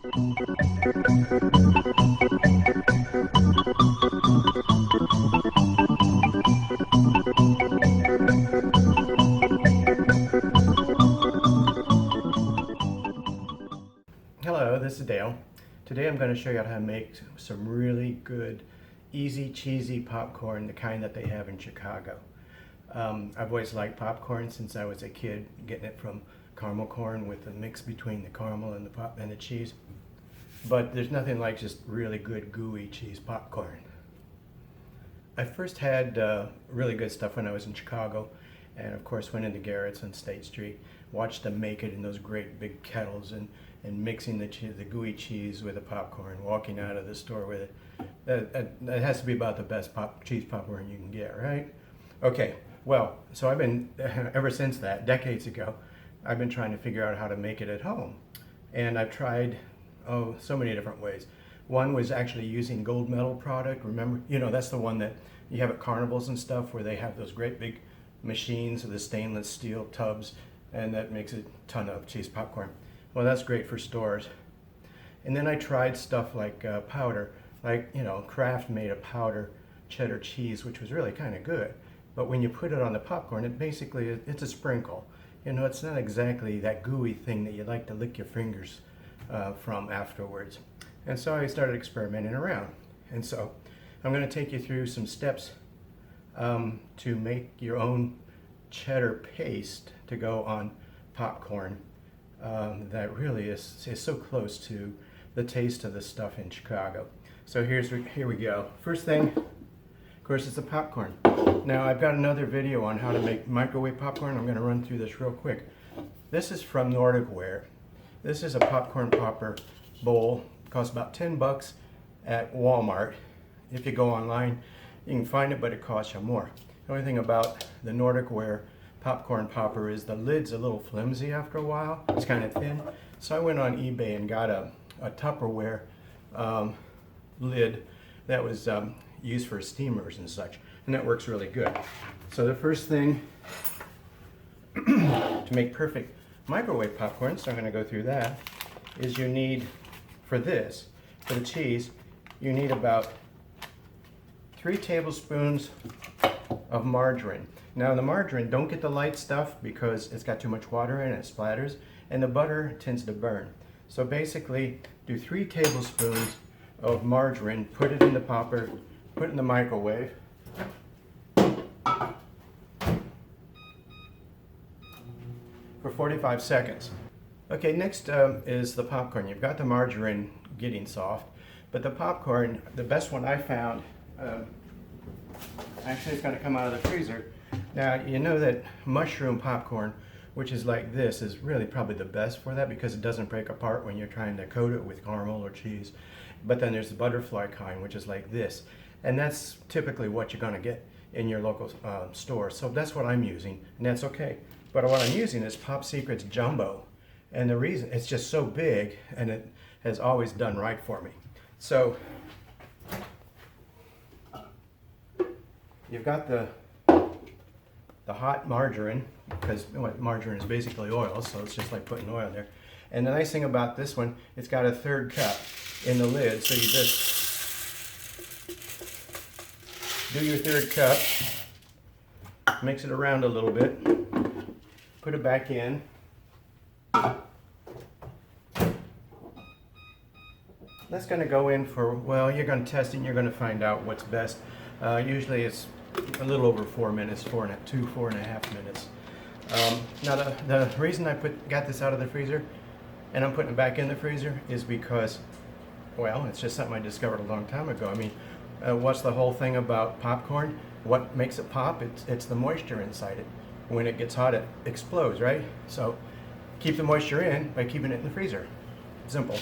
Hello, this is Dale. Today I'm going to show you how to make some really good, easy, cheesy popcorn, the kind that they have in Chicago. I've always liked popcorn since I was a kid, getting it from caramel corn with the mix between the caramel and the cheese. But there's nothing like just really good, gooey cheese popcorn. I first had really good stuff when I was in Chicago, and of course went into Garrett's on State Street, watched them make it in those great big kettles and mixing the gooey cheese with the popcorn, walking out of the store with it. That has to be about the best cheese popcorn you can get, right? Okay, well, so I've been, ever since that, decades ago, I've been trying to figure out how to make it at home. And I've tried, so many different ways. One was actually using gold medal product. Remember, that's the one that you have at carnivals and stuff where they have those great big machines with the stainless steel tubs, and that makes a ton of cheese popcorn. Well, that's great for stores. And then I tried stuff like powder, like, Kraft made a powder cheddar cheese, which was really kind of good. But when you put it on the popcorn, it's a sprinkle. It's not exactly that gooey thing that you like to lick your fingers from afterwards. And so I started experimenting around. And so I'm going to take you through some steps to make your own cheddar paste to go on popcorn that really is so close to the taste of the stuff in Chicago. So here we go. First thing, of course, is the popcorn. Now I've got another video on how to make microwave popcorn. I'm going to run through this real quick. This is from Nordic Ware. This is a popcorn popper bowl. It costs about 10 bucks at Walmart. If you go online, you can find it, but it costs you more. The only thing about the Nordic Ware popcorn popper is the lid's a little flimsy after a while. It's kind of thin. So I went on eBay and got a Tupperware lid that was used for steamers and such, and that works really good. So the first thing to make perfect microwave popcorn, so I'm going to go through that, is you need, for the cheese, you need about 3 tablespoons of margarine. Now the margarine, don't get the light stuff because it's got too much water in it, it splatters, and the butter tends to burn. So basically, do 3 tablespoons of margarine, put it in the popper, put it in the microwave. For 45 seconds. Okay, next is the popcorn. You've got the margarine getting soft, but the popcorn, the best one I found, actually it's going to come out of the freezer. Now, you know that mushroom popcorn, which is like this, is really probably the best for that because it doesn't break apart when you're trying to coat it with caramel or cheese. But then there's the butterfly kind, which is like this. And that's typically what you're going to get in your local store. So that's what I'm using, and that's okay. But what I'm using is Pop Secret's Jumbo. And the reason, it's just so big, and it has always done right for me. So you've got the hot margarine, because margarine is basically oil, so it's just like putting oil there. And the nice thing about this one, it's got a 1/3 cup in the lid, so you just do your 1/3 cup, mix it around a little bit, put it back in. That's going to go in for, well, you're going to test it and you're going to find out what's best. Usually it's a little over 4 minutes, 4.5 minutes. Now the reason I got this out of the freezer and I'm putting it back in the freezer is because, well, it's just something I discovered a long time ago. I mean, what's the whole thing about popcorn? What makes it pop? It's the moisture inside it. When it gets hot, it explodes, right? So keep the moisture in by keeping it in the freezer. Simple.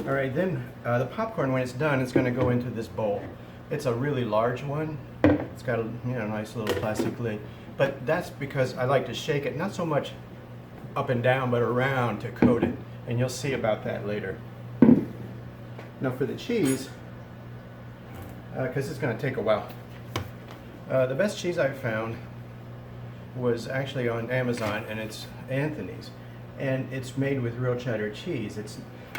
All right, then the popcorn, when it's done, it's going to go into this bowl. It's a really large one. It's got a nice little plastic lid. But that's because I like to shake it, not so much up and down, but around to coat it. And you'll see about that later. Now for the cheese, because it's going to take a while. The best cheese I've found was actually on Amazon, and it's Anthony's, and it's made with real cheddar cheese.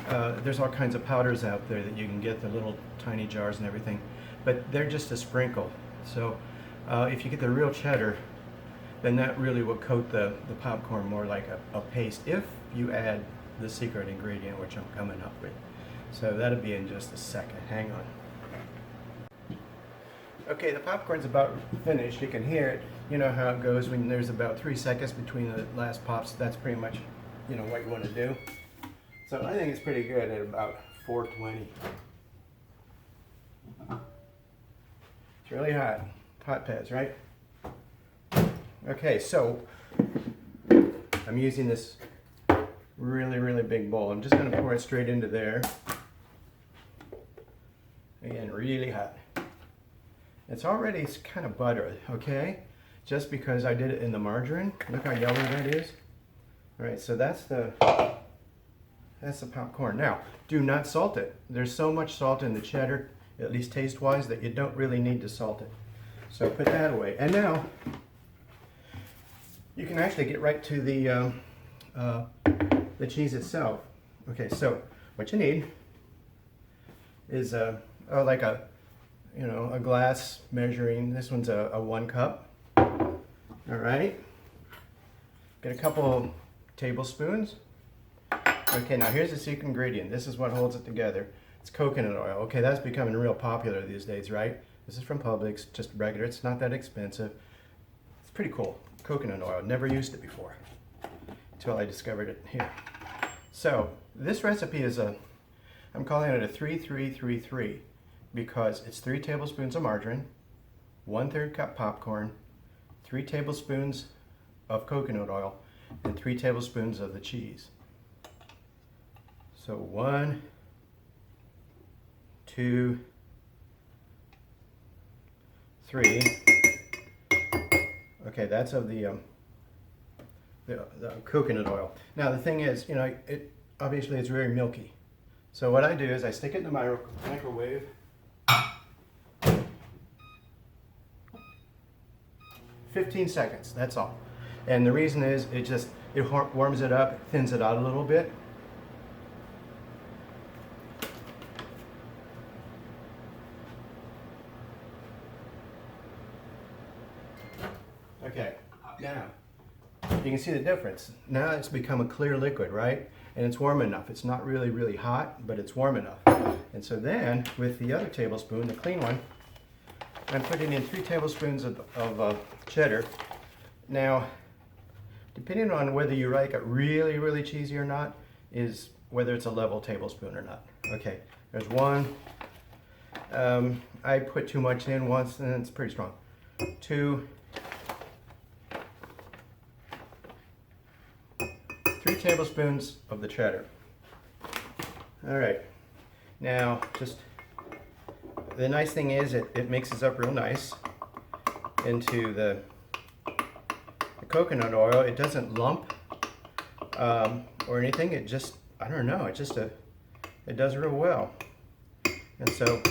There's all kinds of powders out there that you can get, the little tiny jars and everything, but they're just a sprinkle. So if you get the real cheddar, then that really will coat the popcorn more like a paste, if you add the secret ingredient, which I'm coming up with. So that'll be in just a second. Hang on. Okay, the popcorn's about finished. You can hear it. You know how it goes when there's about 3 seconds between the last pops. That's pretty much, you know, what you want to do. So I think it's pretty good at about 420. It's really hot. Hot pads, right? Okay, so I'm using this really big bowl. I'm just going to pour it straight into there. Again, really hot. It's already kind of buttered, okay? Just because I did it in the margarine. Look how yellow that is. All right, so that's the popcorn. Now, do not salt it. There's so much salt in the cheddar, at least taste-wise, that you don't really need to salt it. So put that away. And now, you can actually get right to the cheese itself. Okay, so what you need is like a glass measuring. This one's a 1 cup. All right. Get a couple tablespoons. Okay, now here's the secret ingredient. This is what holds it together. It's coconut oil. Okay, that's becoming real popular these days, right? This is from Publix, just regular. It's not that expensive. It's pretty cool. Coconut oil. Never used it before until I discovered it here. So this recipe is I'm calling it a 3-3-3-3 because it's 3 tablespoons of margarine, 1/3 cup popcorn, 3 tablespoons of coconut oil, and 3 tablespoons of the cheese. So 1, 2, 3. Okay, that's of the coconut oil. Now the thing is, you know, obviously it's very milky. So what I do is I stick it in the microwave. 15 seconds, that's all. And the reason is it warms it up, thins it out a little bit. Okay, now you can see the difference. Now it's become a clear liquid, right? And it's warm enough. It's not really hot, but it's warm enough. And so then with the other tablespoon, the clean one, I'm putting in 3 tablespoons of cheddar. Now, depending on whether you like it really cheesy or not, is whether it's a level tablespoon or not. Okay, there's 1. I put too much in once, and it's pretty strong. 2. 3 tablespoons of the cheddar. All right, now just the nice thing is it mixes up real nice into the coconut oil. It doesn't lump or anything. It just, I don't know, it does real well. And so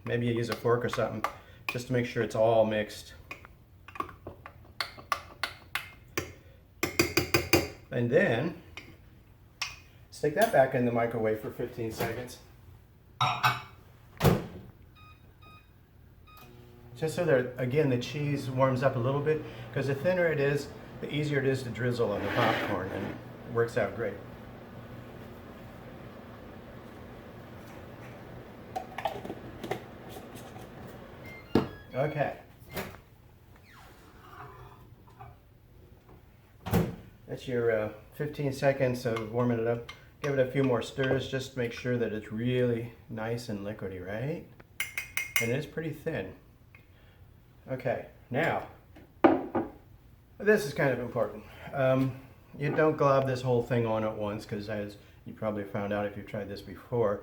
maybe you use a fork or something just to make sure it's all mixed. And then stick that back in the microwave for 15 seconds. Just so that, again, the cheese warms up a little bit, because the thinner it is, the easier it is to drizzle on the popcorn, and it works out great. Okay. That's your 15 seconds of warming it up. Give it a few more stirs just to make sure that it's really nice and liquidy, right? And it is pretty thin. Okay, now, this is kind of important. You don't glob this whole thing on at once, because as you probably found out if you've tried this before,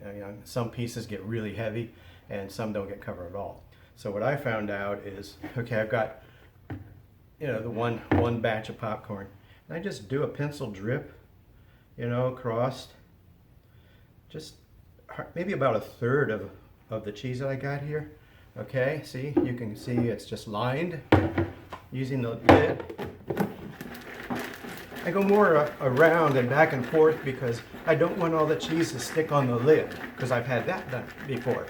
you know, some pieces get really heavy and some don't get covered at all. So what I found out is, okay, I've got, you know, the one batch of popcorn. And I just do a pencil drip, you know, across, just maybe about 1/3 of the cheese that I got here. Okay, see, you can see it's just lined using the lid. I go more around and back and forth because I don't want all the cheese to stick on the lid, because I've had that done before.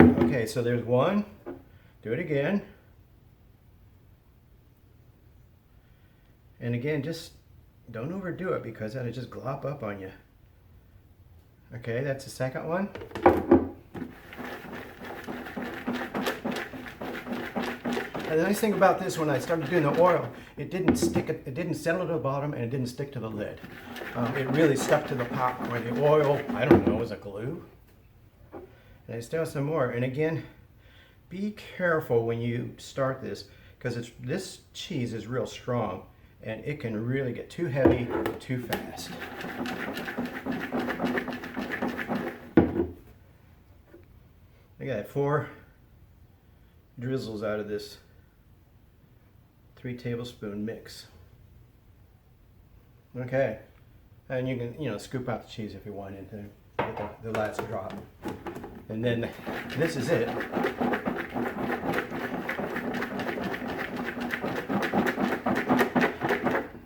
Okay, so there's one. Do it again. And again, just don't overdo it because that'll just glop up on you. Okay, that's the second one. And the nice thing about this, when I started doing the oil, it didn't stick, it didn't settle to the bottom, and it didn't stick to the lid. It really stuck to the popcorn. The oil, I don't know, was a glue. And I still have some more. And again, be careful when you start this, because this cheese is real strong, and it can really get too heavy too fast. I got 4 drizzles out of this 3 tablespoon mix. Okay, and you can, scoop out the cheese if you want into the last drop. And then this is it.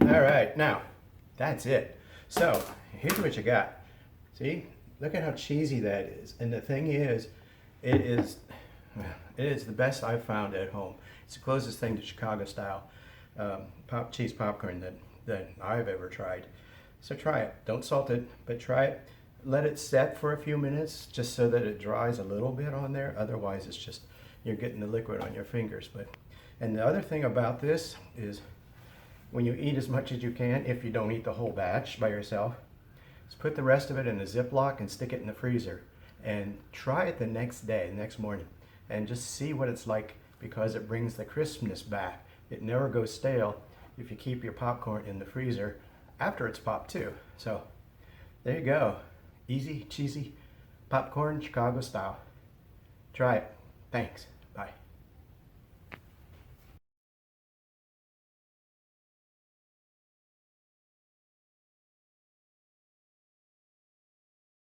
All right, now that's it. So here's what you got. See, look at how cheesy that is. And the thing is, it is the best I've found at home. It's the closest thing to Chicago style cheese popcorn that I've ever tried. So try it. Don't salt it, but try it. Let it set for a few minutes just so that it dries a little bit on there. Otherwise, it's just, you're getting the liquid on your fingers. And the other thing about this is, when you eat as much as you can, if you don't eat the whole batch by yourself, just put the rest of it in a Ziploc and stick it in the freezer. And try it the next day, the next morning, and just see what it's like, because it brings the crispness back. It never goes stale if you keep your popcorn in the freezer after it's popped too. So there you go. Easy, cheesy popcorn, Chicago style. Try it. Thanks. Bye.